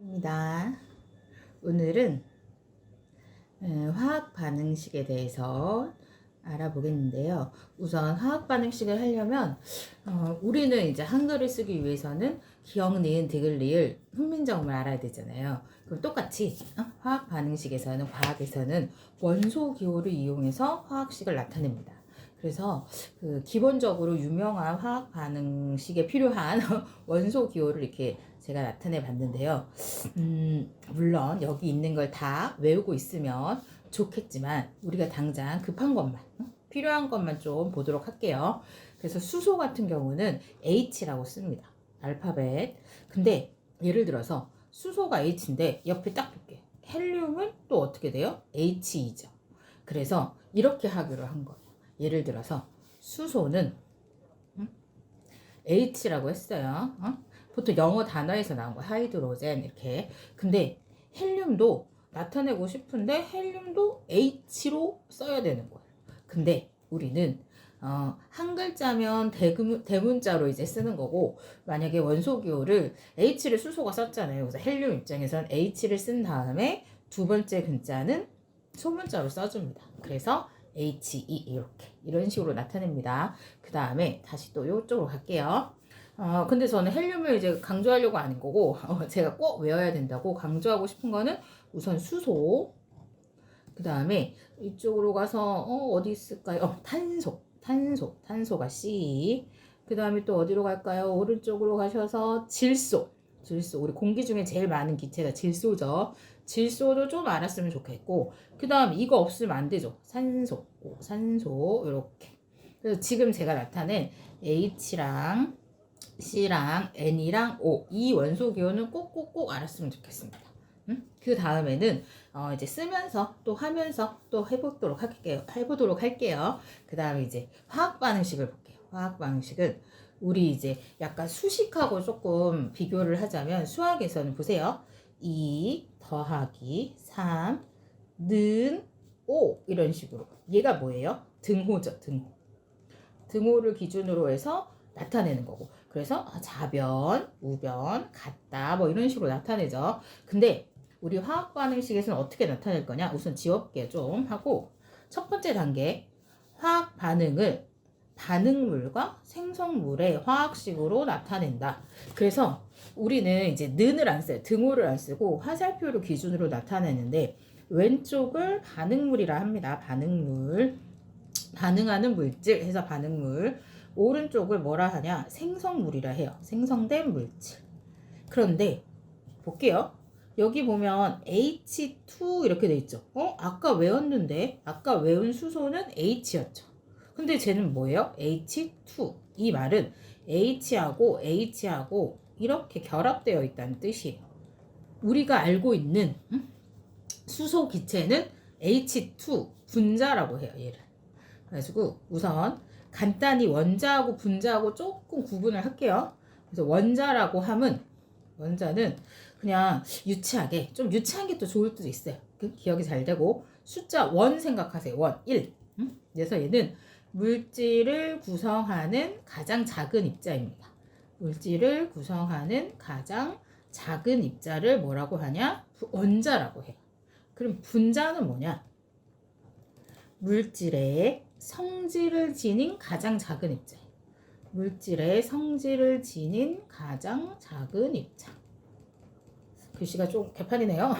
입니다. 오늘은 화학 반응식에 대해서 알아보겠는데요. 우선 화학 반응식을 하려면 우리는 이제 한글을 쓰기 위해서는 기역, 니은, 디귿, 리을, 훈민정음을 알아야 되잖아요. 그럼 똑같이 화학 반응식에서는 과학에서는 원소 기호를 이용해서 화학식을 나타냅니다. 그래서 기본적으로 유명한 화학 반응식에 필요한 원소 기호를 이렇게 제가 나타내 봤는데요. 물론 여기 있는 걸 다 외우고 있으면 좋겠지만 우리가 당장 급한 것만, 필요한 것만 좀 보도록 할게요. 그래서 수소 같은 경우는 H라고 씁니다. 알파벳. 근데 예를 들어서 수소가 H인데 옆에 딱 볼게요. 헬륨은 또 어떻게 돼요? He죠. 그래서 이렇게 하기로 한 거예요. 예를 들어서 수소는 H라고 했어요. 보통 영어 단어에서 나온 거 하이드로젠 이렇게. 근데 헬륨도 나타내고 싶은데 헬륨도 H로 써야 되는 거예요. 근데 우리는 한 글자면 대문자로 이제 쓰는 거고, 만약에 원소 기호를 H를 수소가 썼잖아요. 그래서 헬륨 입장에서는 H를 쓴 다음에 두 번째 글자는 소문자로 써줍니다. 그래서 HE 이런 식으로 나타냅니다. 그 다음에 다시 또 이쪽으로 갈게요. 근데 저는 헬륨을 이제 강조하려고 아닌 거고, 제가 꼭 외워야 된다고 강조하고 싶은 거는 우선 수소, 그 다음에 이쪽으로 가서 어디 있을까요? 탄소가 C. 그 다음에 또 어디로 갈까요? 오른쪽으로 가셔서 질소. 우리 공기 중에 제일 많은 기체가 질소죠. 질소도 좀 알았으면 좋겠고, 그 다음 이거 없으면 안 되죠. 산소 이렇게. 그래서 지금 제가 나타낸 H랑 C랑 N이랑 O 이 원소 기호는 꼭꼭꼭 알았으면 좋겠습니다. 그 다음에는 이제 쓰면서 또 하면서 또 해보도록 할게요. 그 다음에 이제 화학 반응식을 볼게요. 화학 반응식은 우리 이제 약간 수식하고 조금 비교를 하자면, 수학에서는 보세요. 2 더하기 3 는 5 이런 식으로. 얘가 뭐예요? 등호죠. 등호를 기준으로 해서 나타내는 거고, 그래서 좌변, 우변, 같다 뭐 이런 식으로 나타내죠. 근데 우리 화학 반응식에서는 어떻게 나타낼 거냐? 우선 지워볼게요. 좀 하고, 첫 번째 단계 화학 반응을 반응물과 생성물의 화학식으로 나타낸다. 그래서 우리는 이제 는을 안 써요. 등호를 안 쓰고 화살표를 기준으로 나타내는데, 왼쪽을 반응물이라 합니다. 반응물, 반응하는 물질 해서 반응물. 오른쪽을 뭐라 하냐? 생성물이라 해요. 생성된 물질. 그런데 볼게요. 여기 보면 H2 이렇게 돼 있죠. 아까 외웠는데, 아까 외운 수소는 H였죠. 근데 쟤는 뭐예요? H2. 이 말은 H하고 이렇게 결합되어 있다는 뜻이에요. 우리가 알고 있는 수소 기체는 H2 분자라고 해요. 얘를. 그래가지고 우선 간단히 원자하고 분자하고 조금 구분을 할게요. 그래서 원자는 그냥 유치한 게 또 좋을 수도 있어요. 기억이 잘 되고, 숫자 1 생각하세요. 1. 그래서 얘는 물질을 구성하는 가장 작은 입자입니다. 물질을 구성하는 가장 작은 입자를 뭐라고 하냐? 원자라고 해요. 그럼 분자는 뭐냐? 물질의 성질을 지닌 가장 작은 입자. 물질의 성질을 지닌 가장 작은 입자. 글씨가 좀 개판이네요.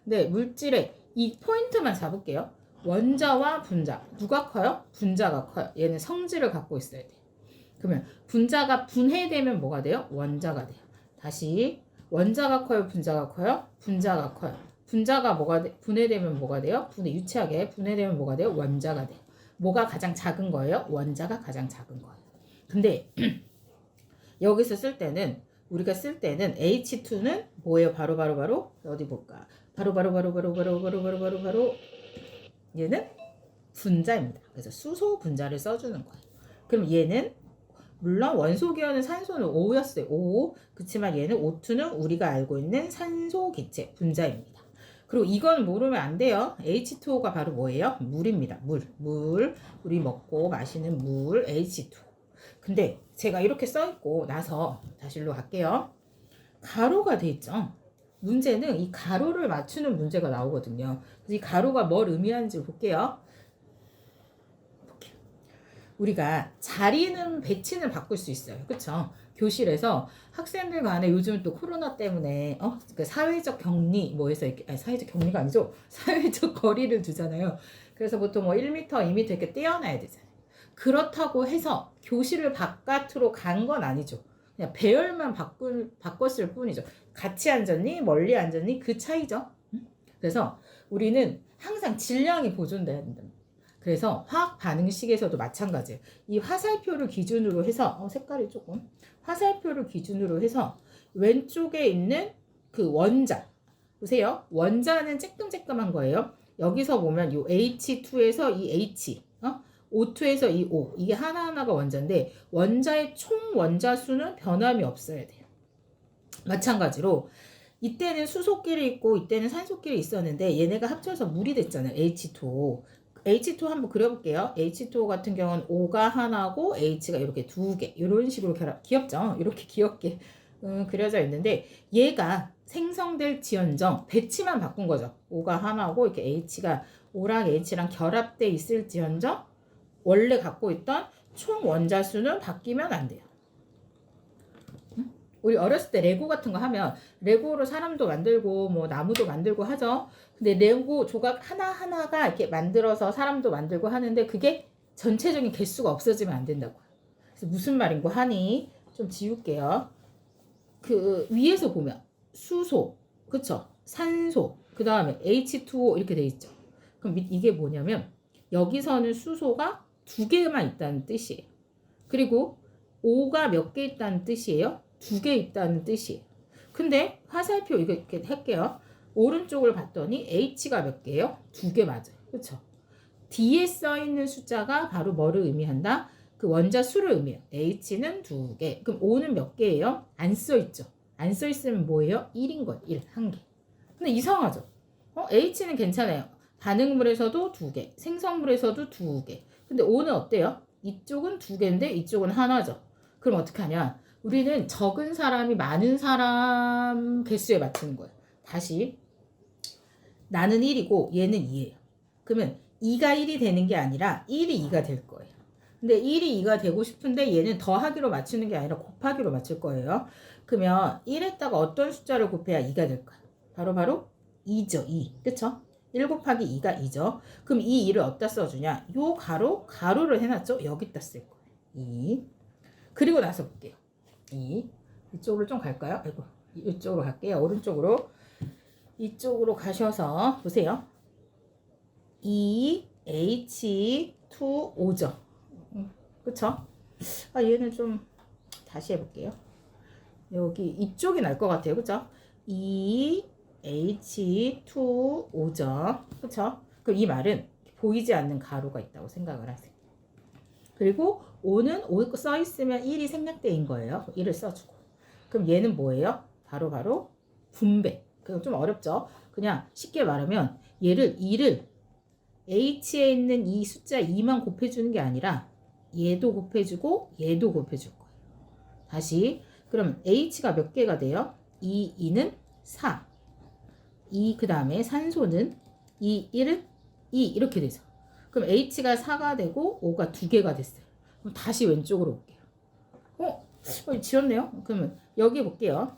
네, 물질의 이 포인트만 잡을게요. 원자와 분자. 누가 커요? 분자가 커요. 얘는 성질을 갖고 있어야 돼요. 그러면 분자가 분해되면 뭐가 돼요? 원자가 돼요. 다시, 원자가 커요? 분자가 커요? 분자가 커요. 분자가 분해되면 뭐가 돼요? 유치하게 분해되면 뭐가 돼요? 원자가 돼요. 뭐가 가장 작은 거예요? 원자가 가장 작은 거예요. 근데 여기서 우리가 쓸 때는 H2는 뭐예요? 바로 어디 볼까? 바로 얘는 분자입니다. 그래서 수소 분자를 써주는 거예요. 그럼 얘는 물론 원소 기호는 산소는 O 였어요. O. 그렇지만 얘는 O2는 우리가 알고 있는 산소 기체 분자입니다. 그리고 이건 모르면 안 돼요. H2O가 바로 뭐예요? 물입니다. 물. 우리 먹고 마시는 물 H2O. 근데 제가 이렇게 써있고 나서 다시 일로 갈게요. 가로가 돼 있죠. 문제는 이 가로를 맞추는 문제가 나오거든요. 그래서 이 가로가 뭘 의미하는지 볼게요. 우리가 자리는 배치는 바꿀 수 있어요. 그쵸? 교실에서 학생들 간에 요즘 또 코로나 때문에 그 사회적 격리 뭐해서 이렇게 아니, 사회적 격리가 아니죠. 사회적 거리를 두잖아요. 그래서 보통 뭐 1m, 2m 이렇게 떼어놔야 되잖아요. 그렇다고 해서 교실을 바깥으로 간 건 아니죠. 그냥 배열만 바꿨을 뿐이죠. 같이 앉았니? 멀리 앉았니? 그 차이죠. 그래서 우리는 항상 질량이 보존돼야 된다. 그래서 화학 반응식에서도 마찬가지예요. 이 화살표를 기준으로 해서 색깔이 조금 화살표를 기준으로 해서 왼쪽에 있는 그 원자 보세요. 원자는 쬐끔쬐끔한 거예요. 여기서 보면 이 H2에서 이 H O2에서 이 O 이게 하나하나가 원자인데 원자의 총 원자 수는 변함이 없어야 돼요. 마찬가지로 이때는 수소끼리 있고 이때는 산소끼리 있었는데 얘네가 합쳐서 물이 됐잖아요. H2O. H2 한번 그려볼게요. H2O 같은 경우는 O가 하나고 H가 이렇게 두 개 이런 식으로 귀엽죠? 이렇게 귀엽게 그려져 있는데 얘가 생성될 지연정 배치만 바꾼 거죠. O가 하나고 이렇게 H가 O랑 H랑 결합돼 있을 지연정 원래 갖고 있던 총 원자 수는 바뀌면 안 돼요. 우리 어렸을 때 레고 같은 거 하면 레고로 사람도 만들고 뭐 나무도 만들고 하죠. 근데 레고 조각 하나하나가 이렇게 만들어서 사람도 만들고 하는데 그게 전체적인 개수가 없어지면 안 된다고요. 그래서 무슨 말인고 하니 좀 지울게요. 그 위에서 보면 수소, 그쵸? 산소, 그 다음에 H2O 이렇게 돼 있죠. 그럼 이게 뭐냐면 여기서는 수소가 두 개만 있다는 뜻이에요. 그리고 O가 몇 개 있다는 뜻이에요? 두 개 있다는 뜻이에요. 근데 화살표 이거 이렇게 할게요. 오른쪽을 봤더니 H가 몇 개예요? 두 개 맞아요. 그렇죠? 뒤에 써 있는 숫자가 바로 뭐를 의미한다? 그 원자 수를 의미해요. H는 두 개. 그럼 O는 몇 개예요? 안 써 있죠. 안 써 있으면 뭐예요? 1인 거예요. 1, 한 개. 근데 이상하죠? H는 괜찮아요. 반응물에서도 두 개, 생성물에서도 두 개. 근데 O는 어때요? 이쪽은 두 개인데 이쪽은 하나죠. 그럼 어떻게 하냐? 우리는 적은 사람이 많은 사람 개수에 맞추는 거예요. 다시 나는 1이고 얘는 2예요. 그러면 2가 1이 되는 게 아니라 1이 2가 될 거예요. 근데 1이 2가 되고 싶은데 얘는 더하기로 맞추는 게 아니라 곱하기로 맞출 거예요. 그러면 1에다가 어떤 숫자를 곱해야 2가 될까요? 바로 2죠. 2. 그쵸? 1 곱하기 2가 2죠. 그럼 이 2를 어디다 써주냐? 요 가로를 해놨죠? 여기다 쓸 거예요. 2. 그리고 나서 볼게요. 이쪽으로 좀 갈까요? 아이고, 이쪽으로 갈게요. 오른쪽으로. 이쪽으로 가셔서 보세요. H2O죠. 그쵸? 얘는 좀 다시 해볼게요. 여기 이쪽이 날 것 같아요. 그쵸? H2O죠. 그쵸? 그럼 이 말은 보이지 않는 가로가 있다고 생각을 하세요. 그리고 O는 O 써있으면 1이 생략대인 거예요. 1을 써주고. 그럼 얘는 뭐예요? 바로 분배. 그럼 좀 어렵죠? 그냥 쉽게 말하면 얘를 2를 H에 있는 이 숫자 2만 곱해주는 게 아니라 얘도 곱해주고 얘도 곱해줄 거예요. 다시 그럼 H가 몇 개가 돼요? 2는 4. 그 다음에 산소는 1은 2 이렇게 되죠. 그럼 H가 4가 되고 O가 2개가 됐어요. 그럼 다시 왼쪽으로 올게요. 지웠네요. 그러면 여기 볼게요.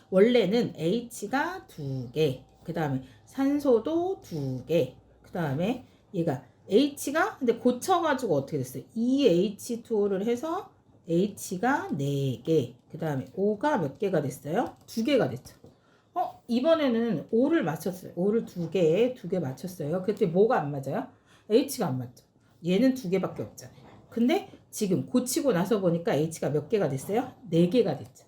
원래는 H가 2개, 그 다음에 산소도 2개, 그 다음에 얘가 H가 근데 고쳐가지고 어떻게 됐어요? 2H2O를 해서 H가 4개, 그 다음에 O가 몇 개가 됐어요? 2개가 됐죠. 이번에는 O를 맞췄어요. O를 2개 맞췄어요. 그때 뭐가 안 맞아요? H가 안 맞죠. 얘는 2개밖에 없잖아요. 근데 지금 고치고 나서 보니까 H가 몇 개가 됐어요? 4개가 됐죠.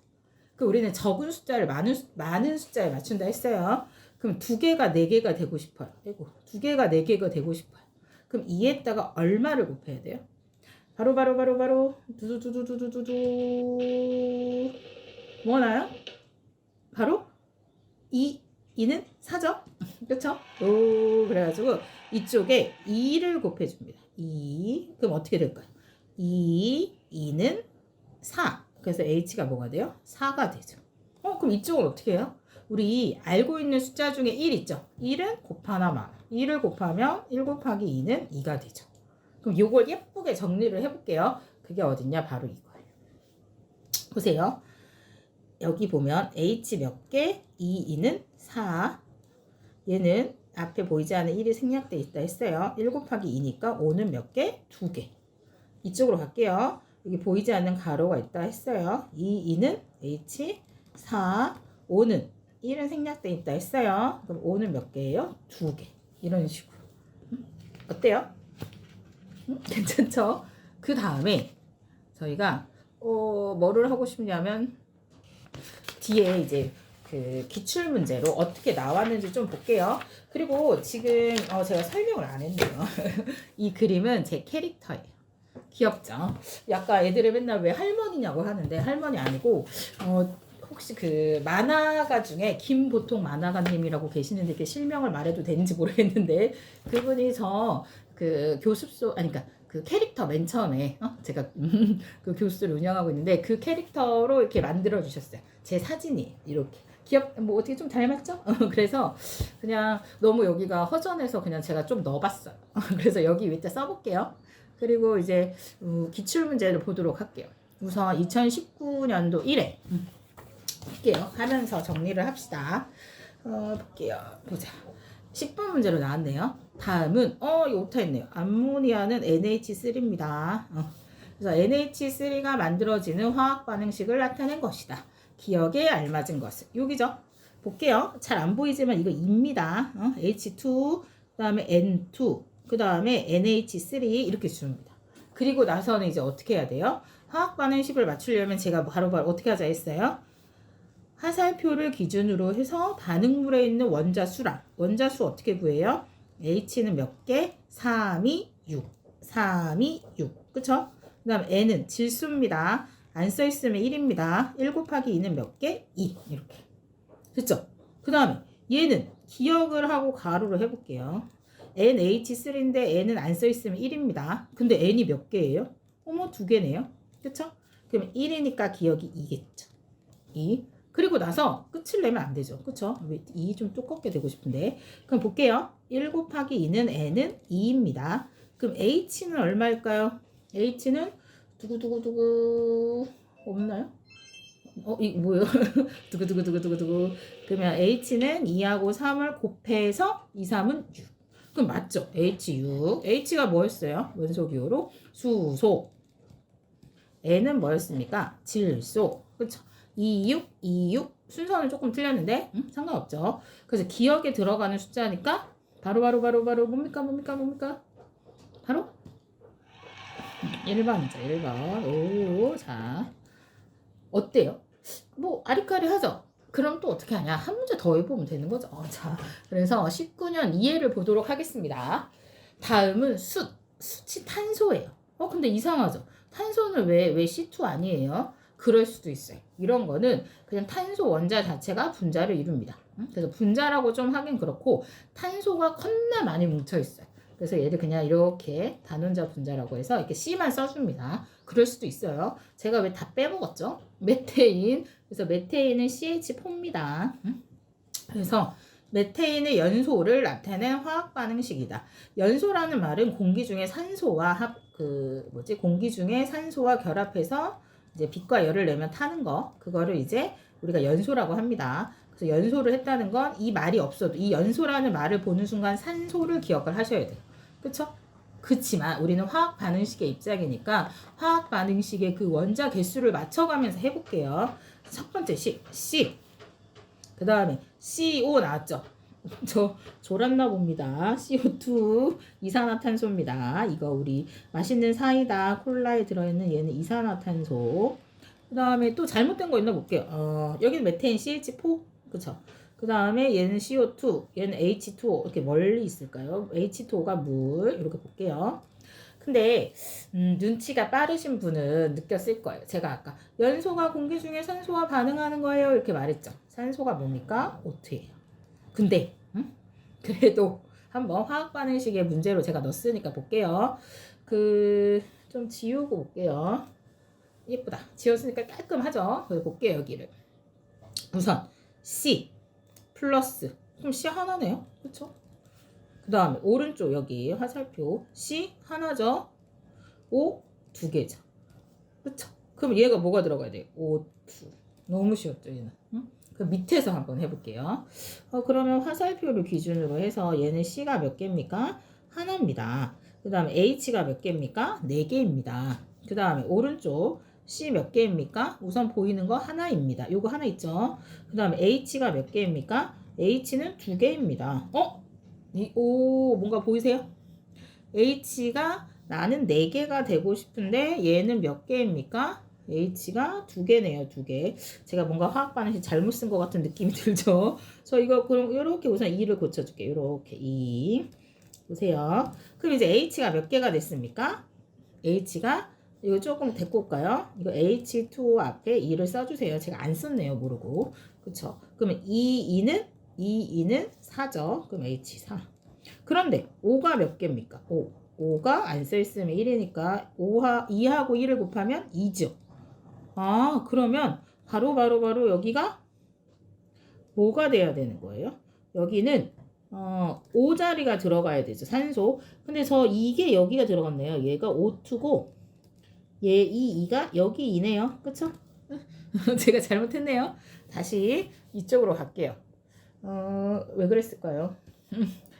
그 우리는 적은 숫자를 많은 숫자에 맞춘다 했어요. 그럼 2개가 4개가 되고 싶어요. 아이고, 2개가 4개가 되고 싶어요. 그럼 2에다가 얼마를 곱해야 돼요? 바로 두두두두두두두 뭐 나요? 바로 2는 4죠? 그쵸? 그래가지고 이쪽에 2를 곱해줍니다. 2. 그럼 어떻게 될까요? 2는 4. 그래서 H가 뭐가 돼요? 4가 되죠. 그럼 이쪽은 어떻게 해요? 우리 알고 있는 숫자 중에 1 있죠? 1은 곱하나 마. 1을 곱하면 1 곱하기 2는 2가 되죠. 그럼 요걸 예쁘게 정리를 해볼게요. 그게 어딨냐? 바로 이거예요. 보세요. 여기 보면 H 몇 개? 2, 2는 4. 얘는 앞에 보이지 않는 1이 생략돼 있다 했어요. 1 곱하기 2니까 5는 몇 개? 2개. 이쪽으로 갈게요. 여기 보이지 않는 가로가 있다 했어요. 2, 2는 H, 4, 5는 1은 생략돼 있다 했어요. 그럼 5는 몇 개예요? 2개. 이런 식으로. 어때요? 괜찮죠? 그 다음에 저희가 뭐를 하고 싶냐면 뒤에 이제 그 기출 문제로 어떻게 나왔는지 좀 볼게요. 그리고 지금 제가 설명을 안 했네요. 이 그림은 제 캐릭터예요. 귀엽죠? 약간 애들이 맨날 왜 할머니냐고 하는데 할머니 아니고 혹시 그 만화가 중에 김보통 만화가님이라고 계시는데 이렇게 실명을 말해도 되는지 모르겠는데 그분이 저 그 교습소 아니 그러니까 그 캐릭터 맨 처음에 제가 그 교수를 운영하고 있는데 그 캐릭터로 이렇게 만들어 주셨어요. 제 사진이 이렇게 뭐 어떻게 좀 닮았죠? 그래서 그냥 너무 여기가 허전해서 그냥 제가 좀 넣어봤어요. 그래서 여기 위에 써볼게요. 그리고 이제 기출 문제를 보도록 할게요. 우선 2019년도 1회 볼게요. 하면서 정리를 합시다. 볼게요. 보자. 10번 문제로 나왔네요. 다음은 이거 오타했네요. 암모니아는 NH3입니다. 그래서 NH3가 만들어지는 화학 반응식을 나타낸 것이다. 기억에 알맞은 것은 여기죠. 볼게요. 잘 안 보이지만 이거 입니다. H2, 그 다음에 N2, 그 다음에 NH3 이렇게 줍니다. 그리고 나서는 이제 어떻게 해야 돼요? 화학 반응식을 맞추려면 제가 바로바로 어떻게 하자 했어요? 화살표를 기준으로 해서 반응물에 있는 원자수랑 원자수 어떻게 구해요? H는 몇 개? 3이 6. 3이 6. 그쵸? 그 다음 N은 질소입니다. 안 써있으면 1입니다. 1 곱하기 2는 몇 개? 2. 이렇게. 됐죠? 그 다음에 얘는 기억을 하고 가로로 해볼게요. NH3인데 N은 안 써있으면 1입니다. 근데 N이 몇 개예요? 어머 2개네요. 그쵸? 그러면 1이니까 기억이 2겠죠. 2. 그리고 나서 끝을 내면 안 되죠. 그쵸? 2 좀 두껍게 되고 싶은데. 그럼 볼게요. 1 곱하기 2는 N은 2입니다. 그럼 H는 얼마일까요? H는 두구두구두구 없나요? 이거 뭐예요? 두구두구두구두구두구. 그러면 H는 2하고 3을 곱해서 2, 3은 6. 그럼 맞죠? H6. H가 뭐였어요? 원소기호로 수소. N은 뭐였습니까? 질소. 그쵸? 26, 26 순서는 조금 틀렸는데 상관없죠. 그래서 기억에 들어가는 숫자니까 바로 뭡니까? 바로 1번이죠. 1번. 오, 자 어때요? 뭐 아리까리하죠? 그럼 또 어떻게 하냐? 한 문제 더 해보면 되는 거죠. 자, 그래서 19년 2회를 보도록 하겠습니다. 다음은 숫이 탄소예요. 근데 이상하죠? 탄소는 왜 C2 아니에요? 그럴 수도 있어요. 이런 거는 그냥 탄소 원자 자체가 분자를 이룹니다. 그래서 분자라고 좀 하긴 그렇고 탄소가 겁나 많이 뭉쳐 있어요. 그래서 얘를 그냥 이렇게 단원자 분자라고 해서 이렇게 C만 써줍니다. 그럴 수도 있어요. 제가 왜 다 빼먹었죠? 메테인. 그래서 메테인은 CH4입니다. 그래서 메테인의 연소를 나타낸 화학 반응식이다. 연소라는 말은 공기 중에 산소와 공기 중에 산소와 결합해서 이제 빛과 열을 내면 타는 거, 그거를 이제 우리가 연소라고 합니다. 그래서 연소를 했다는 건 이 말이 없어도 이 연소라는 말을 보는 순간 산소를 기억을 하셔야 돼요. 그쵸? 그치만 우리는 화학 반응식의 입장이니까 화학 반응식의 그 원자 개수를 맞춰가면서 해볼게요. 첫 번째 C. 그 다음에 CO 나왔죠? 저 졸았나 봅니다. CO2 이산화탄소입니다. 이거 우리 맛있는 사이다 콜라에 들어있는 얘는 이산화탄소. 그 다음에 또 잘못된 거 있나 볼게요. 여기는 메테인 CH4 그쵸? 그 다음에 얘는 CO2 얘는 H2O 이렇게 멀리 있을까요? H2O가 물 이렇게 볼게요. 근데 눈치가 빠르신 분은 느꼈을 거예요. 제가 아까 연소가 공기 중에 산소와 반응하는 거예요 이렇게 말했죠. 산소가 뭡니까? O2예요. 근데 그래도 한번 화학 반응식의 문제로 제가 넣었으니까 볼게요. 좀 지우고 볼게요. 예쁘다. 지웠으니까 깔끔하죠. 그래서 볼게요 여기를. 우선 C 플러스. 그럼 C 하나네요. 그쵸? 그 다음에 오른쪽 여기 화살표 C 하나죠. O 두 개죠. 그쵸? 그럼 얘가 뭐가 들어가야 돼요? O2. 너무 쉬웠죠, 얘는. 응? 그 밑에서 한번 해볼게요. 그러면 화살표를 기준으로 해서 얘는 C가 몇 개입니까? 하나입니다. 그 다음에 H가 몇 개입니까? 4개입니다. 그 다음에 오른쪽 C 몇 개입니까? 우선 보이는 거 하나입니다. 요거 하나 있죠? 그 다음에 H가 몇 개입니까? H는 2개입니다. 뭔가 보이세요? H가 나는 4개가 되고 싶은데 얘는 몇 개입니까? H가 2개네요, 2개. 제가 뭔가 화학 반응식 잘못 쓴 것 같은 느낌이 들죠? 저 이거 그럼 이렇게 우선 2를 고쳐줄게요. 이렇게 2. 보세요. 그럼 이제 H가 몇 개가 됐습니까? H가 이거 조금 데리고 올까요? 이거 H2O 앞에 2를 써주세요. 제가 안 썼네요, 모르고. 그쵸? 그러면 2는 4죠. 그럼 H4. 그런데 5가 몇 개입니까? 5가 안 써있으면 1이니까 2하고 1을 곱하면 2죠. 그러면 바로 여기가 뭐가 돼야 되는 거예요? 여기는 5자리가 들어가야 되죠. 산소. 근데 이게 여기가 들어갔네요. 얘가 O2고 얘 2가 여기 2네요. 그쵸? 제가 잘못했네요. 다시 이쪽으로 갈게요. 왜 그랬을까요?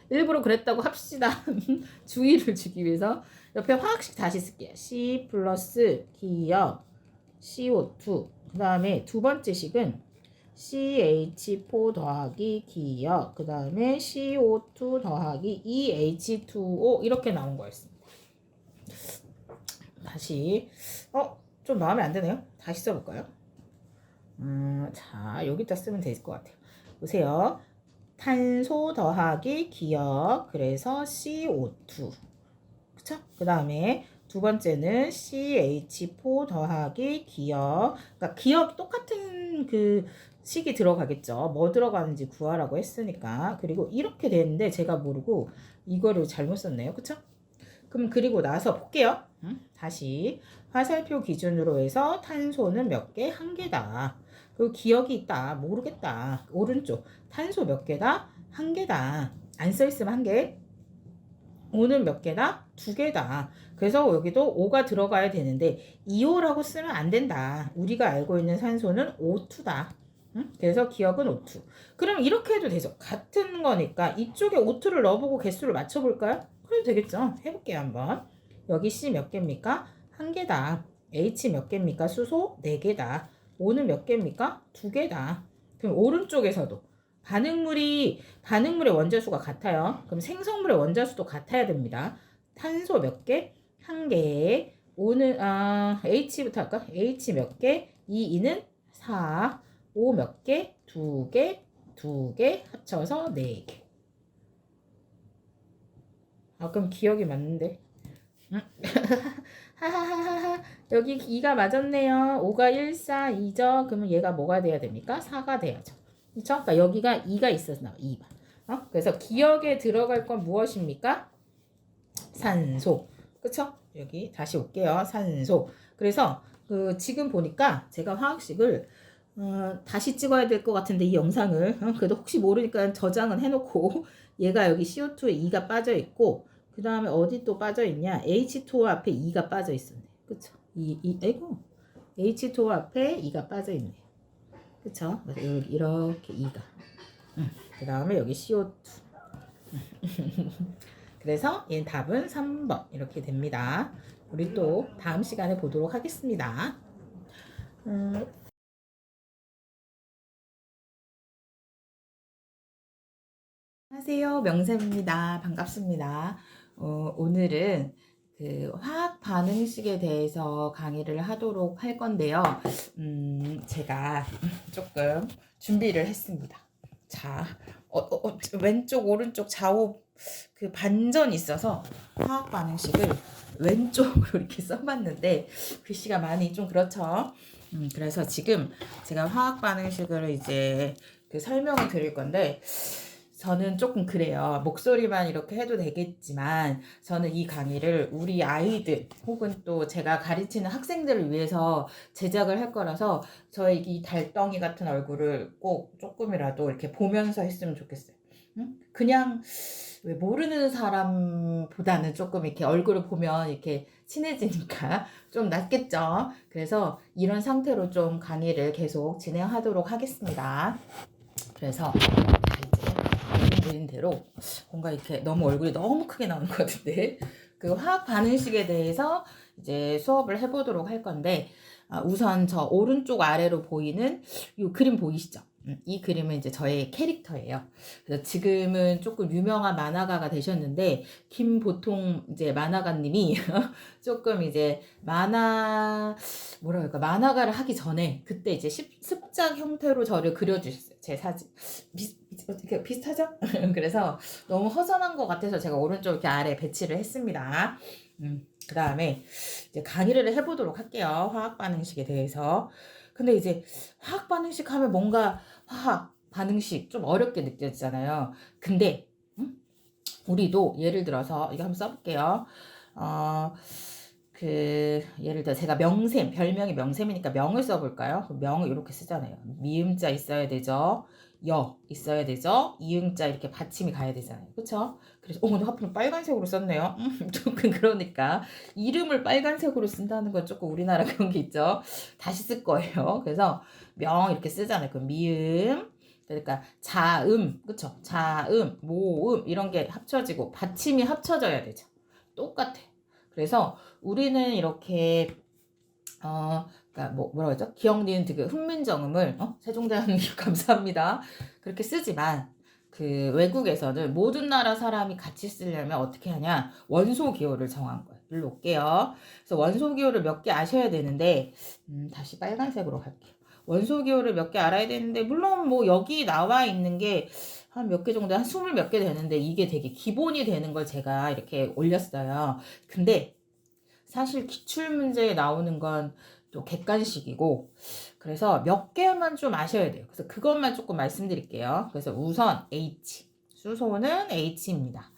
일부러 그랬다고 합시다. 주의를 주기 위해서 옆에 화학식 다시 쓸게요. C 플러스 기억 CO2. 그 다음에 두 번째 식은 CH4 더하기 기억. 그 다음에 CO2 더하기 EH2O 이렇게 나온 거였습니다. 다시 좀 마음에 안 드네요. 다시 써볼까요? 자, 여기다 쓰면 될 것 같아요. 보세요. 탄소 더하기 기억. 그래서 CO2. 그쵸? 그 다음에 두 번째는 CH4 더하기 기억. 그러니까 기억 똑같은 그 식이 들어가겠죠. 뭐 들어가는지 구하라고 했으니까. 그리고 이렇게 되는데 제가 모르고 이거를 잘못 썼네요. 그쵸? 그럼 그리고 나서 볼게요. 다시 화살표 기준으로 해서 탄소는 몇 개? 1개다. 그리고 기억이 있다. 모르겠다. 오른쪽 탄소 몇 개다? 1개다. 안 써있으면 1개. O는 몇 개다? 2개다. 그래서 여기도 O가 들어가야 되는데 2O라고 쓰면 안 된다. 우리가 알고 있는 산소는 O2다. 그래서 기억은 O2. 그럼 이렇게 해도 되죠. 같은 거니까 이쪽에 O2를 넣어보고 개수를 맞춰볼까요? 그래도 되겠죠. 해볼게요 한번. 여기 C 몇 개입니까? 1개다. H 몇 개입니까? 수소 4개다. O는 몇 개입니까? 2개다. 그럼 오른쪽에서도 반응물의 원자수가 같아요. 그럼 생성물의 원자수도 같아야 됩니다. 탄소 몇 개? 1개. O는 H부터 할까? H 몇 개? 2는 4. O 몇 개? 2개. 2개 합쳐서 4개. 그럼 기억이 맞는데. 하하하하. 여기 2가 맞았네요. 5가 1, 4, 2죠. 그러면 얘가 뭐가 돼야 됩니까? 4가 돼야죠. 그쵸? 그러니까 여기가 2가 있어서 나와. 2번. 그래서 기억에 들어갈 건 무엇입니까? 산소. 그쵸? 여기 다시 올게요. 산소. 그래서 지금 보니까 제가 화학식을 다시 찍어야 될 것 같은데 이 영상을 그래도 혹시 모르니까 저장은 해놓고 얘가 여기 CO2에 2가 빠져 있고 그 다음에 어디 또 빠져 있냐? H2O 앞에 2가 빠져 있었네. 그쵸? 아이고. H2O 앞에 2가 빠져 있네. 그쵸? 이렇게 2가. 그 다음에 여기 CO2. 그래서 얘 답은 3번 이렇게 됩니다. 우리 또 다음 시간에 보도록 하겠습니다. 안녕하세요. 명쌤입니다. 반갑습니다. 오늘은 그 화학 반응식에 대해서 강의를 하도록 할 건데요. 제가 조금 준비를 했습니다. 자, 왼쪽, 오른쪽, 좌우 그 반전이 있어서 화학 반응식을 왼쪽으로 이렇게 써봤는데 글씨가 많이 좀 그렇죠. 그래서 지금 제가 화학 반응식을 이제 그 설명을 드릴 건데 저는 조금 그래요. 목소리만 이렇게 해도 되겠지만 저는 이 강의를 우리 아이들 혹은 또 제가 가르치는 학생들을 위해서 제작을 할 거라서 저의 이 달덩이 같은 얼굴을 꼭 조금이라도 이렇게 보면서 했으면 좋겠어요. 응? 그냥 왜 모르는 사람보다는 조금 이렇게 얼굴을 보면 이렇게 친해지니까 좀 낫겠죠. 그래서 이런 상태로 좀 강의를 계속 진행하도록 하겠습니다. 그래서 이제 말씀드린 대로 뭔가 이렇게 너무 얼굴이 너무 크게 나오는 것 같은데 그 화학 반응식에 대해서 이제 수업을 해보도록 할 건데 우선 저 오른쪽 아래로 보이는 이 그림 보이시죠? 이 그림은 이제 저의 캐릭터예요. 그래서 지금은 조금 유명한 만화가가 되셨는데 김보통 이제 만화가님이 조금 이제 뭐라 그럴까 만화가를 하기 전에 그때 이제 습작 형태로 저를 그려주셨어요. 제 사진 어떻게 비슷하죠? 그래서 너무 허전한 것 같아서 제가 오른쪽 이렇게 아래 배치를 했습니다. 그 다음에 이제 강의를 해보도록 할게요. 화학 반응식에 대해서. 근데 이제 화학 반응식 하면 뭔가 화학 반응식 좀 어렵게 느껴지잖아요. 근데 우리도 예를 들어서 이거 한번 써볼게요. 예를 들어 제가 명샘, 별명이 명샘이니까 명을 써볼까요? 명을 이렇게 쓰잖아요. 미음자 있어야 되죠. 여 있어야 되죠. 이응자 이렇게 받침이 가야 되잖아요. 그쵸? 그래서 근데 하필 빨간색으로 썼네요. 조금 그러니까 이름을 빨간색으로 쓴다는 건 조금 우리나라 그런 게 있죠. 다시 쓸 거예요. 그래서 명 이렇게 쓰잖아요. 그 미음 그러니까 자음, 그쵸? 자음, 모음 이런 게 합쳐지고 받침이 합쳐져야 되죠. 똑같아. 그래서 우리는 이렇게 그러니까 뭐라 그러죠? 기억, 니은, 디귿, 훈민정음을 세종대왕님 감사합니다. 그렇게 쓰지만 그 외국에서는 모든 나라 사람이 같이 쓰려면 어떻게 하냐? 원소 기호를 정한 거예요. 일로 올게요. 그래서 원소 기호를 몇 개 아셔야 되는데 다시 빨간색으로 갈게요. 원소 기호를 몇 개 알아야 되는데 물론 뭐 여기 나와 있는 게 한 몇 개 정도 한 20 몇 개 되는데 이게 되게 기본이 되는 걸 제가 이렇게 올렸어요. 근데 사실 기출문제에 나오는 건 또 객관식이고 그래서 몇 개만 좀 아셔야 돼요. 그래서 그것만 조금 말씀드릴게요. 그래서 우선 H 수소는 H입니다.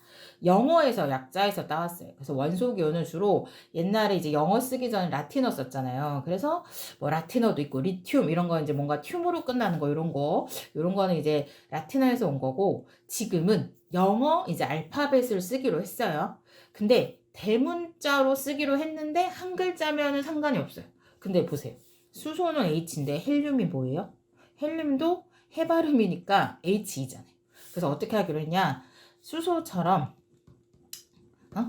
영어에서 약자에서 따왔어요. 그래서 원소기호는 주로 옛날에 이제 영어 쓰기 전에 라틴어 썼잖아요. 그래서 뭐 라틴어도 있고 리튬 이런 거 이제 뭔가 튬으로 끝나는 거 이런 거는 이제 라틴어에서 온 거고 지금은 영어 이제 알파벳을 쓰기로 했어요. 근데 대문자로 쓰기로 했는데 한 글자면은 상관이 없어요. 근데 보세요. 수소는 H인데 헬륨이 뭐예요? 헬륨도 해발음이니까 H2잖아요. 그래서 어떻게 하기로 했냐? 수소처럼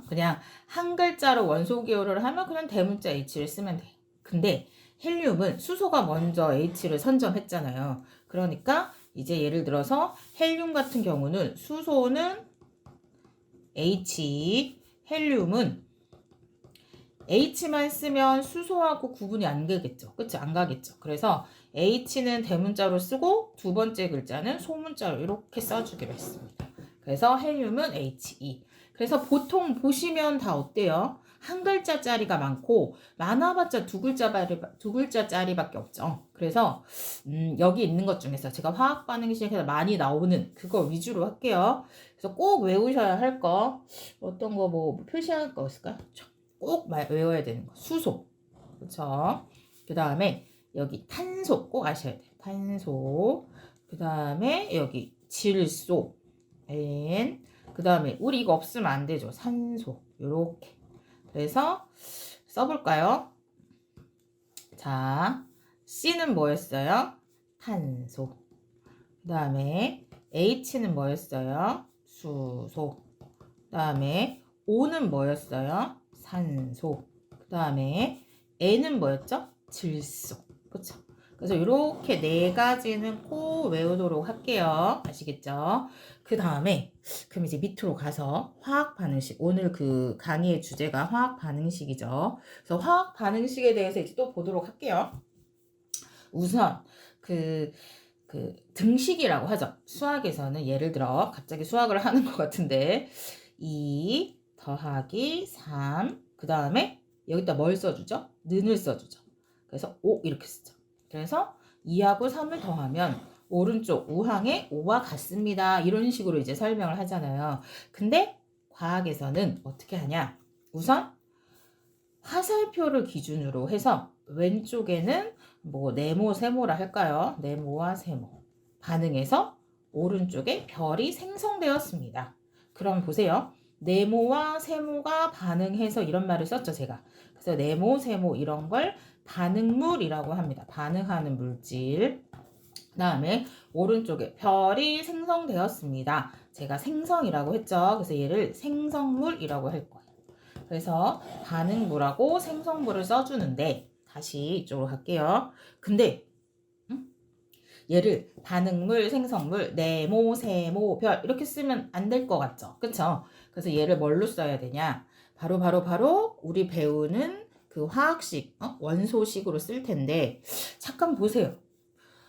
그냥 한 글자로 원소 기호를 하면 그냥 대문자 H를 쓰면 돼요. 근데 헬륨은 수소가 먼저 H를 선점했잖아요. 그러니까 이제 예를 들어서 헬륨 같은 경우는 수소는 H, 헬륨은 H만 쓰면 수소하고 구분이 안 되겠죠. 그치? 안 가겠죠. 그래서 H는 대문자로 쓰고 두 번째 글자는 소문자로 이렇게 써주기로 했습니다. 그래서 헬륨은 He. 그래서 보통 보시면 다 어때요? 한 글자짜리가 많고 많아봤자 두 글자짜리밖에 없죠. 그래서 여기 있는 것 중에서 제가 화학 반응식에서 많이 나오는 그거 위주로 할게요. 그래서 꼭 외우셔야 할 거 어떤 거 뭐 표시할 거 있을까요? 꼭 외워야 되는 거. 수소. 그쵸? 그 다음에 여기 탄소 꼭 아셔야 돼요. 탄소. 그 다음에 여기 질소. N. 그 다음에 우리 이거 없으면 안 되죠. 산소. 요렇게. 그래서 써볼까요? 자, C는 뭐였어요? 탄소. 그 다음에 H는 뭐였어요? 수소. 그 다음에 O는 뭐였어요? 산소. 그 다음에 N은 뭐였죠? 질소. 그쵸? 그래서 이렇게 네 가지는 꼭 외우도록 할게요. 아시겠죠? 그 다음에 그럼 이제 밑으로 가서 화학 반응식. 오늘 그 강의의 주제가 화학 반응식이죠. 그래서 화학 반응식에 대해서 이제 또 보도록 할게요. 우선 그 등식이라고 하죠. 수학에서는 예를 들어 갑자기 수학을 하는 것 같은데 2 더하기 3 그 다음에 여기다 뭘 써주죠? 는을 써주죠. 그래서 5 이렇게 쓰죠. 그래서 2하고 3을 더하면 오른쪽 우항의 O와 같습니다. 이런 식으로 이제 설명을 하잖아요. 근데 과학에서는 어떻게 하냐? 우선 화살표를 기준으로 해서 왼쪽에는 뭐 네모, 세모라 할까요? 네모와 세모. 반응해서 오른쪽에 별이 생성되었습니다. 그럼 보세요. 네모와 세모가 반응해서 이런 말을 썼죠, 제가. 그래서 네모, 세모 이런 걸 반응물이라고 합니다. 반응하는 물질. 그다음에 오른쪽에 별이 생성되었습니다. 제가 생성이라고 했죠. 그래서 얘를 생성물이라고 할 거예요. 그래서 반응물하고 생성물을 써주는데 다시 이쪽으로 갈게요. 근데 얘를 반응물, 생성물, 네모, 세모, 별 이렇게 쓰면 안 될 것 같죠? 그쵸? 그래서 얘를 뭘로 써야 되냐? 바로 우리 배우는 그 화학식, 원소식으로 쓸 텐데 잠깐 보세요.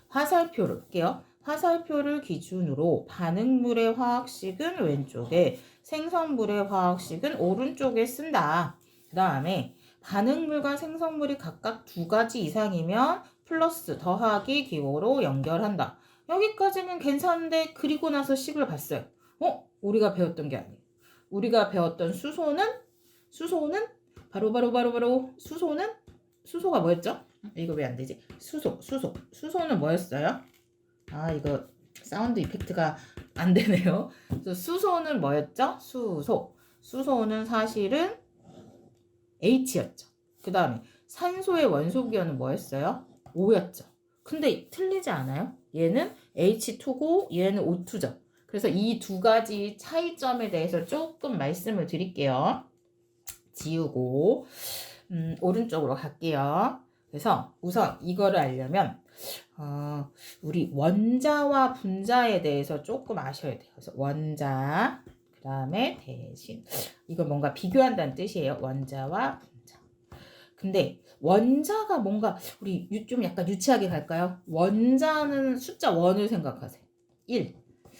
화살표를 할게요. 화살표를 기준으로 반응물의 화학식은 왼쪽에, 생성물의 화학식은 오른쪽에 쓴다. 그 다음에 반응물과 생성물이 각각 2가지 이상이면 플러스 더하기 기호로 연결한다. 여기까지는 괜찮은데 그리고 나서 식을 봤어요. 우리가 배웠던 게 아니에요. 우리가 배웠던 수소는 바로 수소가 뭐였죠? 이거 왜 안 되지? 수소는 뭐였어요? 아, 이거 사운드 이펙트가 안 되네요. 그래서 수소는 뭐였죠? 수소는 사실은 H였죠. 그 다음에 산소의 원소기호는 뭐였어요? O였죠. 근데 틀리지 않아요? 얘는 H2고 얘는 O2죠. 그래서 이 2가지 차이점에 대해서 조금 말씀을 드릴게요. 지우고 오른쪽으로 갈게요. 그래서 우선 이거를 알려면 우리 원자와 분자에 대해서 조금 아셔야 돼요. 그래서 원자, 그 다음에 대신 이거 뭔가 비교한다는 뜻이에요. 원자와 분자. 근데 원자가 뭔가 우리 좀 약간 유치하게 갈까요? 원자는 숫자 1을 생각하세요. 1.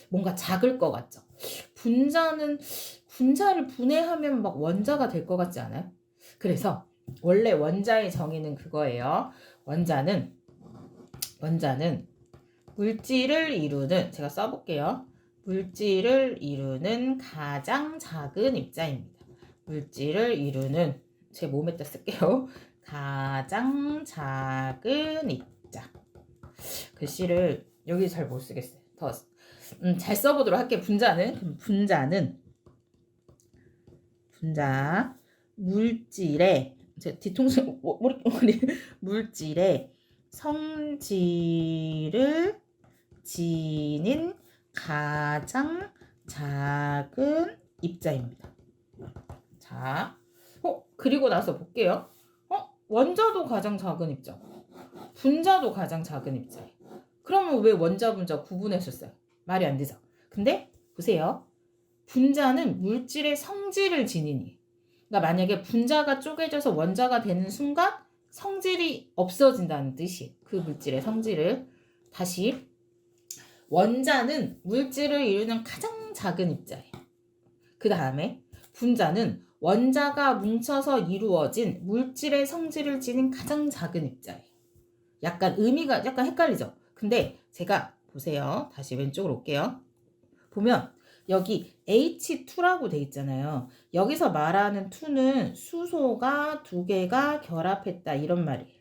뭔가 작을 것 같죠? 분자를 분해하면 막 원자가 될 것 같지 않아요? 그래서 원래 원자의 정의는 그거예요. 원자는 물질을 이루는, 제가 써볼게요. 물질을 이루는 가장 작은 입자입니다. 물질을 이루는, 제 몸에다 쓸게요. 가장 작은 입자. 글씨를 여기 잘 못 쓰겠어요. 더 잘 써보도록 할게요. 분자 물질의, 제 뒤통수 물질의 성질을 지닌 가장 작은 입자입니다. 자, 그리고 나서 볼게요. 원자도 가장 작은 입자, 분자도 가장 작은 입자예요. 그러면 왜 원자, 분자 구분했었어요? 말이 안 되죠. 근데 보세요. 분자는 물질의 성질을 지니니. 그러니까 만약에 분자가 쪼개져서 원자가 되는 순간 성질이 없어진다는 뜻이에요. 그 물질의 성질을. 다시, 원자는 물질을 이루는 가장 작은 입자예요. 그 다음에 분자는 원자가 뭉쳐서 이루어진 물질의 성질을 지닌 가장 작은 입자예요. 약간 의미가 약간 헷갈리죠? 근데 제가 보세요. 다시 왼쪽으로 올게요. 보면 여기 H2라고 돼 있잖아요. 여기서 말하는 2는 수소가 2개가 결합했다 이런 말이에요.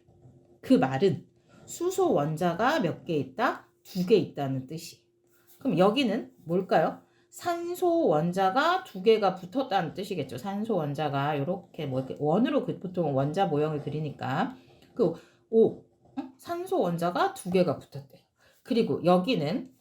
그 말은 수소 원자가 몇 개 있다? 2개 있다는 뜻이에요. 그럼 여기는 뭘까요? 산소 원자가 2개가 붙었다는 뜻이겠죠. 산소 원자가 이렇게 뭐 이렇게 원으로 보통 원자 모형을 그리니까 그 산소 원자가 2개가 붙었대요. 그리고 여기는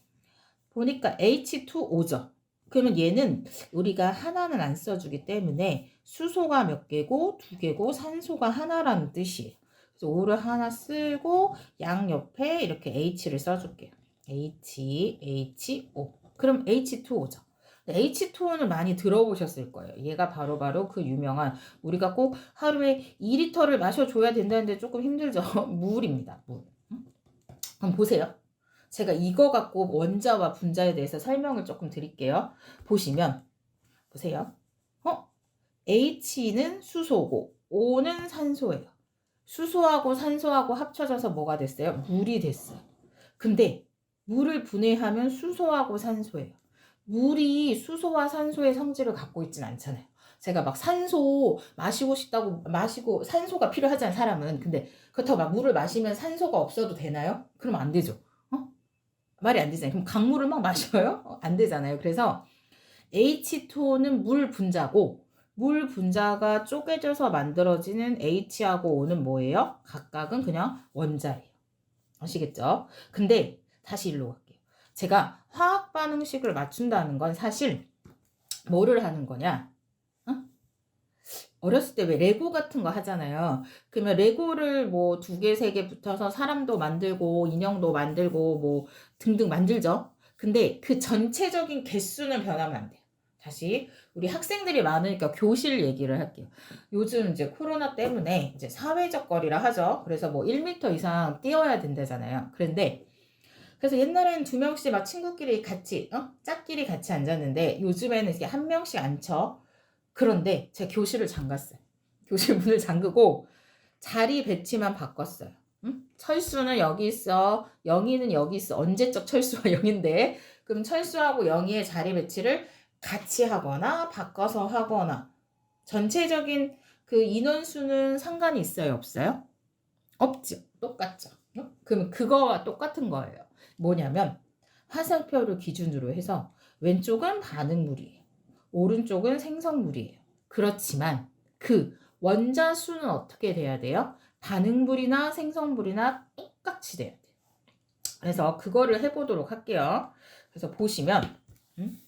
보니까 H2O죠. 그러면 얘는 우리가 하나는 안 써주기 때문에 수소가 몇 개고 2개고 산소가 하나라는 뜻이에요. 그래서 O를 하나 쓰고 양옆에 이렇게 H를 써줄게요. HO. 그럼 H2O죠. H2O는 많이 들어보셨을 거예요. 얘가 바로 그 유명한, 우리가 꼭 하루에 2리터를 마셔줘야 된다는데 조금 힘들죠. 물입니다. 물. 그럼 보세요. 제가 이거 갖고 원자와 분자에 대해서 설명을 조금 드릴게요. 보시면 보세요. H는 수소고 O는 산소예요. 수소하고 산소하고 합쳐져서 뭐가 됐어요? 물이 됐어요. 근데 물을 분해하면 수소하고 산소예요. 물이 수소와 산소의 성질을 갖고 있진 않잖아요. 제가 막 산소 마시고 싶다고 마시고 산소가 필요하잖아요, 사람은. 근데 그렇다고 막 물을 마시면 산소가 없어도 되나요? 그러면 안 되죠. 어? 말이 안 되잖아요. 그럼 강물을 막 마셔요? 안 되잖아요. 그래서 H2O는 물 분자고 물 분자가 쪼개져서 만들어지는 H하고 O는 뭐예요? 각각은 그냥 원자예요. 아시겠죠? 근데 다시 일로 갈게요. 제가 화학 반응식을 맞춘다는 건 사실 뭐를 하는 거냐? 어렸을 때 왜 레고 같은 거 하잖아요. 그러면 레고를 뭐 2개, 3개 붙어서 사람도 만들고 인형도 만들고 뭐 등등 만들죠. 근데 그 전체적인 개수는 변하면 안 돼요. 다시 우리 학생들이 많으니까 교실 얘기를 할게요. 요즘 이제 코로나 때문에 이제 사회적 거리라 하죠. 그래서 뭐 1m 이상 뛰어야 된다잖아요. 그런데 그래서 옛날에는 2명씩 막 친구끼리 같이 짝끼리 같이 앉았는데 요즘에는 이게 1명씩 앉혀. 그런데 제가 교실을 잠갔어요. 교실 문을 잠그고 자리 배치만 바꿨어요. 응? 철수는 여기 있어. 영희는 여기 있어. 언제적 철수와 영인데 그럼 철수하고 영희의 자리 배치를 같이 하거나 바꿔서 하거나 전체적인 그 인원수는 상관이 있어요? 없어요? 없죠. 똑같죠. 응? 그럼 그거와 똑같은 거예요. 뭐냐면 화살표를 기준으로 해서 왼쪽은 반응물이에요. 오른쪽은 생성물이에요. 그렇지만 그 원자 수는 어떻게 돼야 돼요? 반응물이나 생성물이나 똑같이 돼야 돼요. 그래서 그거를 해보도록 할게요. 그래서 보시면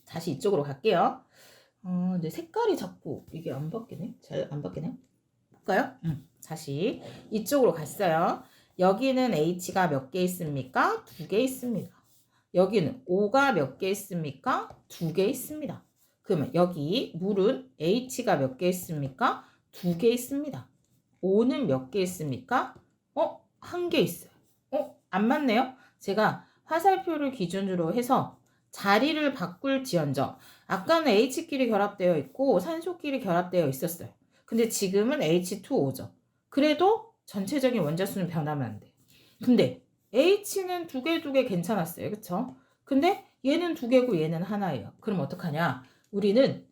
다시 이쪽으로 갈게요. 근데 색깔이 자꾸 이게 안 바뀌네. 잘 안 바뀌네요. 볼까요? 다시 이쪽으로 갔어요. 여기는 H가 몇 개 있습니까? 2개 있습니다. 여기는 O가 몇 개 있습니까? 2개 있습니다. 그러면 여기 물은 H가 몇 개 있습니까? 2개 있습니다. O는 몇 개 있습니까? 1개 있어요. 안 맞네요? 제가 화살표를 기준으로 해서 자리를 바꿀지언정 아까는 H끼리 결합되어 있고 산소끼리 결합되어 있었어요. 근데 지금은 H2O죠. 그래도 전체적인 원자수는 변하면 안 돼. 근데 H는 2개 괜찮았어요. 그쵸? 근데 얘는 2개고 얘는 하나예요. 그럼 어떡하냐? 우리는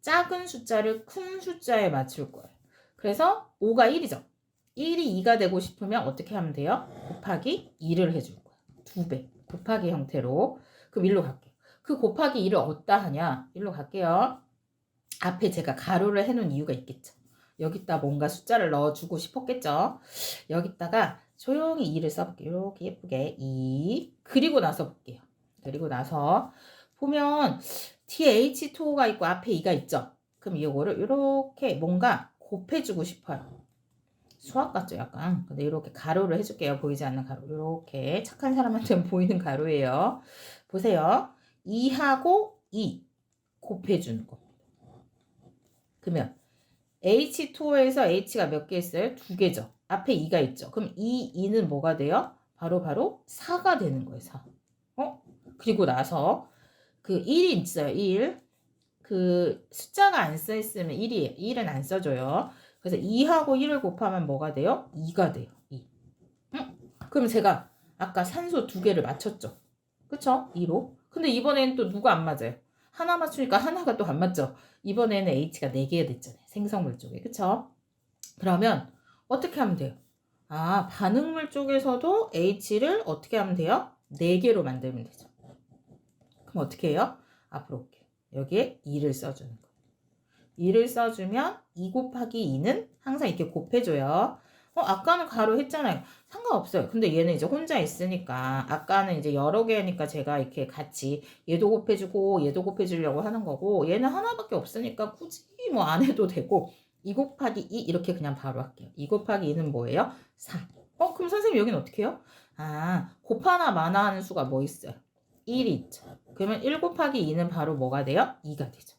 작은 숫자를 큰 숫자에 맞출 거예요. 그래서 5가 1이죠. 1이 2가 되고 싶으면 어떻게 하면 돼요? 곱하기 2를 해줄 거예요. 2배. 곱하기 형태로. 그럼 일로 갈게요. 그 곱하기 2를 어디다 하냐? 일로 갈게요. 앞에 제가 가로를 해놓은 이유가 있겠죠. 여기다 뭔가 숫자를 넣어주고 싶었겠죠. 여기다가 조용히 2를 써볼게요. 이렇게 예쁘게 2. 그리고 나서 볼게요. 그리고 나서 보면 뒤에 H2O가 있고 앞에 2가 있죠. 그럼 이거를 이렇게 뭔가 곱해주고 싶어요. 수학 같죠 약간. 근데 이렇게 가로를 해줄게요. 보이지 않는 가로. 이렇게 착한 사람한테는 보이는 가로예요. 보세요. 2하고 2 곱해주는 거. 그러면 H2O에서 H가 몇 개 있어요? 2개죠. 앞에 2가 있죠. 그럼 이 2는 뭐가 돼요? 바로 4가 되는 거예요. 4. 그리고 나서 그 1이 있어요. 1. 그 숫자가 안 써 있으면 1이에요. 1은 안 써줘요. 그래서 2하고 1을 곱하면 뭐가 돼요? 2가 돼요. 2. 그럼 제가 아까 산소 2개를 맞췄죠. 그쵸? 2로. 근데 이번에는 또 누가 안 맞아요? 하나 맞추니까 하나가 또 안 맞죠? 이번에는 H가 4개가 됐잖아요. 생성물 쪽에. 그쵸? 그러면 어떻게 하면 돼요? 반응물 쪽에서도 H를 어떻게 하면 돼요? 4개로 만들면 되죠. 그럼 어떻게 해요? 앞으로 올게요. 여기에 2를 써주는 거예요. 2를 써주면 2 곱하기 2는 항상 이렇게 곱해줘요. 아까는 가로 했잖아요. 상관없어요. 근데 얘는 이제 혼자 있으니까 아까는 이제 여러 개니까 제가 이렇게 같이 얘도 곱해주고 얘도 곱해주려고 하는 거고 얘는 하나밖에 없으니까 굳이 뭐 안 해도 되고 2 곱하기 2 이렇게 그냥 바로 할게요. 2 곱하기 2는 뭐예요? 4. 그럼 선생님 여기는 어떻게 해요? 곱하나 마나 하는 수가 뭐 있어요? 1이 있죠. 그러면 1 곱하기 2는 바로 뭐가 돼요? 2가 되죠.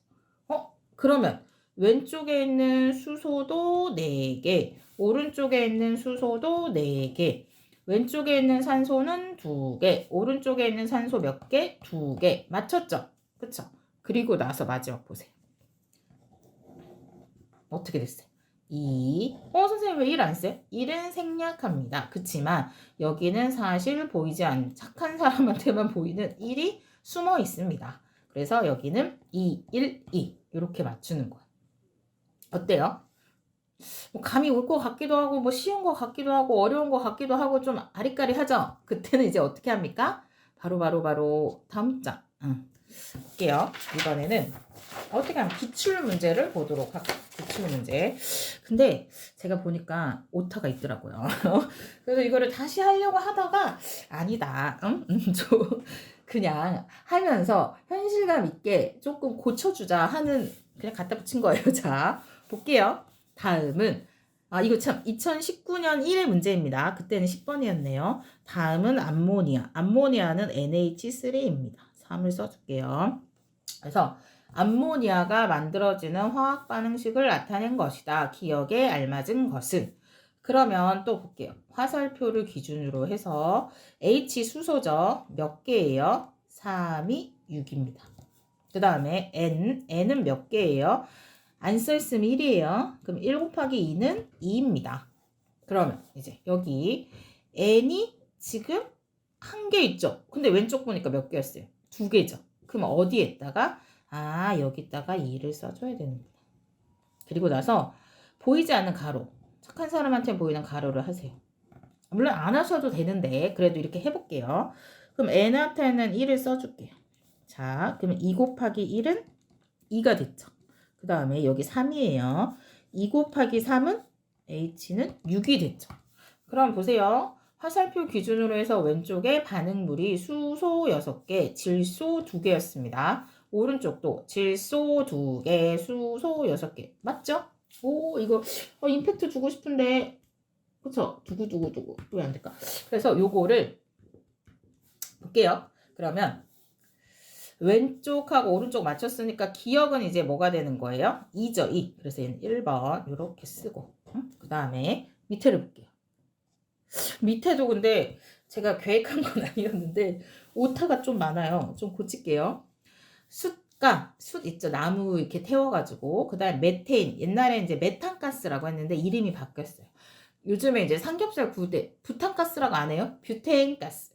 그러면 왼쪽에 있는 수소도 4개, 오른쪽에 있는 수소도 4개, 왼쪽에 있는 산소는 2개, 오른쪽에 있는 산소 몇 개? 2개. 맞췄죠? 그쵸? 그리고 나서 마지막 보세요. 어떻게 됐어요? 선생님 왜 1 안 써요? 1은 생략합니다. 그치만 여기는 사실 보이지 않는 착한 사람한테만 보이는 1이 숨어 있습니다. 그래서 여기는 2, 1, 2 이렇게 맞추는 거예요. 어때요? 뭐 감이 올 것 같기도 하고 뭐 쉬운 것 같기도 하고 어려운 것 같기도 하고 좀 아리까리하죠? 그때는 이제 어떻게 합니까? 바로 다음 장 볼게요. 이번에는 어떻게 하면 기출 문제를 보도록 할게요. 기출 문제. 근데 제가 보니까 오타가 있더라고요. 그래서 이거를 다시 하려고 하다가 아니다. 그냥 하면서 현실감 있게 조금 고쳐주자 하는 그냥 갖다 붙인 거예요. 자, 볼게요. 다음은 이거 참 2019년 1회 문제입니다. 그때는 10번이었네요. 다음은 암모니아. 암모니아는 NH3입니다. 3을 써줄게요. 그래서 암모니아가 만들어지는 화학 반응식을 나타낸 것이다. 기억에 알맞은 것은. 그러면 또 볼게요. 화살표를 기준으로 해서 H 수소죠. 몇 개예요? 3이 6입니다. 그 다음에 N은 몇 개예요? 안 써있으면 1이에요. 그럼 1 곱하기 2는 2입니다. 그러면 이제 여기 N이 지금 한 개 있죠? 근데 왼쪽 보니까 몇 개였어요? 2개죠. 그럼 어디에다가? 여기다가 2를 써줘야 됩니다. 그리고 나서 보이지 않는 가로. 착한 사람한테 보이는 가로를 하세요. 물론 안 하셔도 되는데 그래도 이렇게 해볼게요. 그럼 N한테는 1을 써줄게요. 자, 그러면 2 곱하기 1은 2가 됐죠. 그 다음에 여기 3이에요. 2 곱하기 3은 H는 6이 됐죠. 그럼 보세요. 화살표 기준으로 해서 왼쪽에 반응물이 수소 6개, 질소 2개였습니다. 오른쪽도 질소 2개, 수소 6개. 맞죠? 오, 이거 임팩트 주고 싶은데 그쵸? 두구두구두구. 왜 안 될까? 그래서 요거를 볼게요. 그러면 왼쪽하고 오른쪽 맞췄으니까 기억은 이제 뭐가 되는 거예요? 2죠, 2. 그래서 얘는 1번 이렇게 쓰고 그 다음에 밑에를 볼게요. 밑에도 근데 제가 계획한 건 아니었는데 오타가 좀 많아요. 좀 고칠게요. 숯 있죠. 나무 이렇게 태워가지고 그 다음에 메테인. 옛날에 이제 메탄가스라고 했는데 이름이 바뀌었어요. 요즘에 이제 삼겹살 구울 때 부탄가스라고 안 해요? 뷰테인가스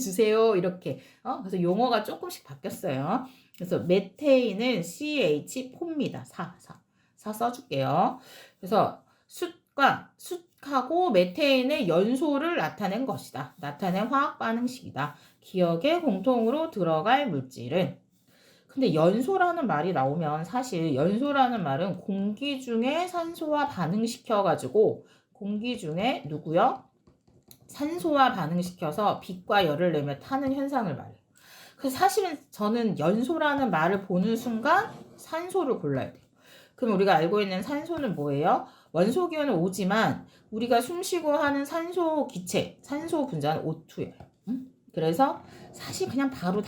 주세요. 이렇게. 그래서 용어가 조금씩 바뀌었어요. 그래서 메테인은 CH4입니다. 4 써줄게요. 그래서 숯하고 메테인의 연소를 나타낸 것이다. 나타낸 화학 반응식이다. 기억에 공통으로 들어갈 물질은. 근데 연소라는 말이 나오면 사실 연소라는 말은 공기 중에 산소와 반응시켜가지고 공기 중에 누구요? 산소와 반응시켜서 빛과 열을 내며 타는 현상을 말해요. 그래서 사실은 저는 연소라는 말을 보는 순간 산소를 골라야 돼요. 그럼 우리가 알고 있는 산소는 뭐예요? 원소기운은 O지만 우리가 숨쉬고 하는 산소 기체, 산소 분자는 O2예요. 그래서 사실 그냥 바로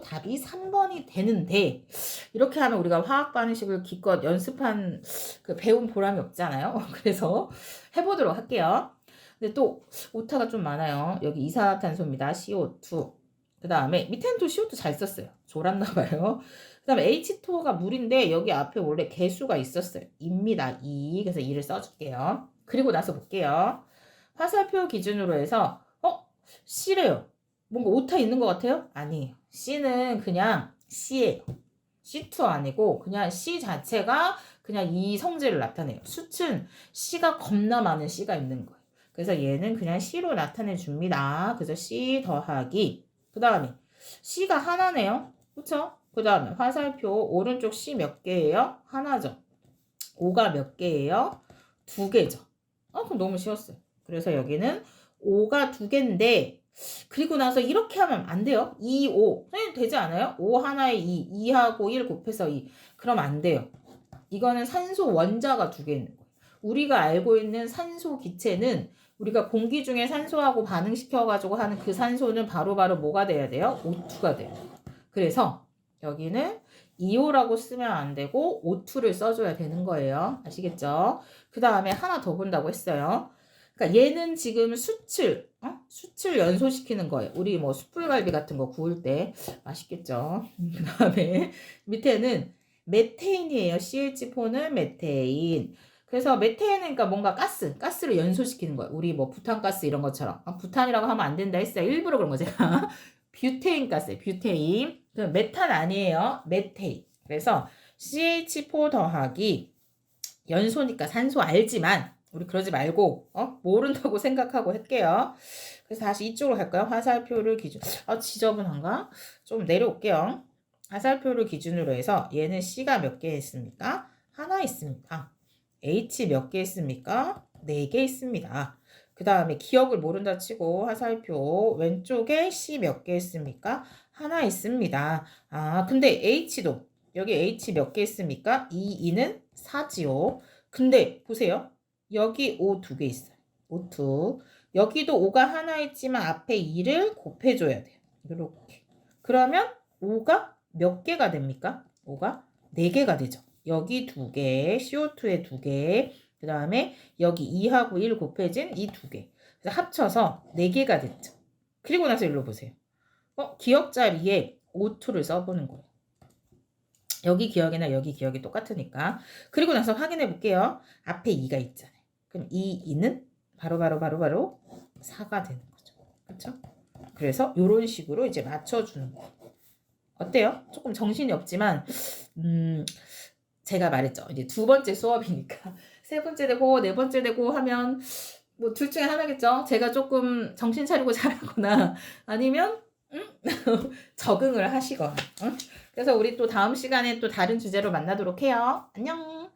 답이 3번이 되는데 이렇게 하면 우리가 화학 반응식을 기껏 연습한 배운 보람이 없잖아요. 그래서 해보도록 할게요. 근데 또 오타가 좀 많아요. 여기 이산화탄소입니다. CO2. 그 다음에 밑에는 또 CO2 잘 썼어요. 졸았나 봐요. 그 다음에 H2O가 물인데 여기 앞에 원래 개수가 있었어요. 입니다. 2. 그래서 2를 써줄게요. 그리고 나서 볼게요. 화살표 기준으로 해서 C래요. 뭔가 오타 있는 것 같아요? 아니에요. C는 그냥 C예요. C2 아니고 그냥 C 자체가 그냥 이 성질을 나타내요. 숫은 C가 겁나 많은 C가 있는 거예요. 그래서 얘는 그냥 C로 나타내 줍니다. 그래서 C 더하기 그 다음에 C가 하나네요. 그쵸? 그 다음에 화살표 오른쪽 C 몇 개예요? 하나죠. O가 몇 개예요? 2개죠. 그럼 너무 쉬웠어요. 그래서 여기는 O가 2개인데 그리고 나서 이렇게 하면 안 돼요. 2, 5. 선생님 되지 않아요? 5 하나에 2, 2하고 1 곱해서 2. 그럼 안 돼요. 이거는 산소 원자가 2개 있는 거예요. 우리가 알고 있는 산소 기체는 우리가 공기 중에 산소하고 반응시켜가지고 하는 그 산소는 바로바로 뭐가 돼야 돼요? O2가 돼요. 그래서 여기는 2호라고 쓰면 안 되고 O2를 써줘야 되는 거예요. 아시겠죠? 그 다음에 하나 더 본다고 했어요. 그러니까 얘는 지금 숯을 연소시키는 거예요. 우리 뭐 숯불갈비 같은 거 구울 때 맛있겠죠. 그 다음에 밑에는 메테인이에요. CH4는 메테인. 그래서 메테인은 그러니까 뭔가 가스를 연소시키는 거예요. 우리 뭐 부탄가스 이런 것처럼. 부탄이라고 하면 안 된다 했어요. 일부러 그런 거 제가. 뷰테인 가스, 뷰테인. 메탄 아니에요. 메테인. 그래서 CH4 더하기 연소니까 산소 알지만 우리 그러지 말고 모른다고 생각하고 할게요. 그래서 다시 이쪽으로 갈까요? 화살표를 기준. 지저분한가? 좀 내려올게요. 화살표를 기준으로 해서 얘는 C가 몇 개 있습니까? 하나 있습니다. H 몇 개 있습니까? 4개 있습니다. 그 다음에 기억을 모른다 치고 화살표 왼쪽에 C 몇 개 있습니까? 하나 있습니다. 근데 H도 여기 H 몇 개 있습니까? 2는 4지요. 근데 보세요. 여기 O 2개 있어요. O2. 여기도 O가 하나 있지만 앞에 2를 곱해줘야 돼요. 이렇게. 그러면 O가 몇 개가 됩니까? O가 4개가 되죠. 여기 2개, CO2에 2개, 그 다음에 여기 2하고 1 곱해진 이 2개. 그래서 합쳐서 4개가 됐죠. 그리고 나서 일로 보세요. 기억 자리에 O2를 써보는 거예요. 여기 기억이나 여기 기억이 똑같으니까. 그리고 나서 확인해 볼게요. 앞에 2가 있잖아요. 그럼 이 2는 바로 4가 되는 거죠. 그렇죠? 그래서 이런 식으로 이제 맞춰주는 거. 어때요? 조금 정신이 없지만 제가 말했죠. 이제 2번째 수업이니까 3번째 되고 4번째 되고 하면 뭐 둘 중에 하나겠죠. 제가 조금 정신 차리고 잘하거나 아니면 적응을 하시거나. 그래서 우리 또 다음 시간에 또 다른 주제로 만나도록 해요. 안녕.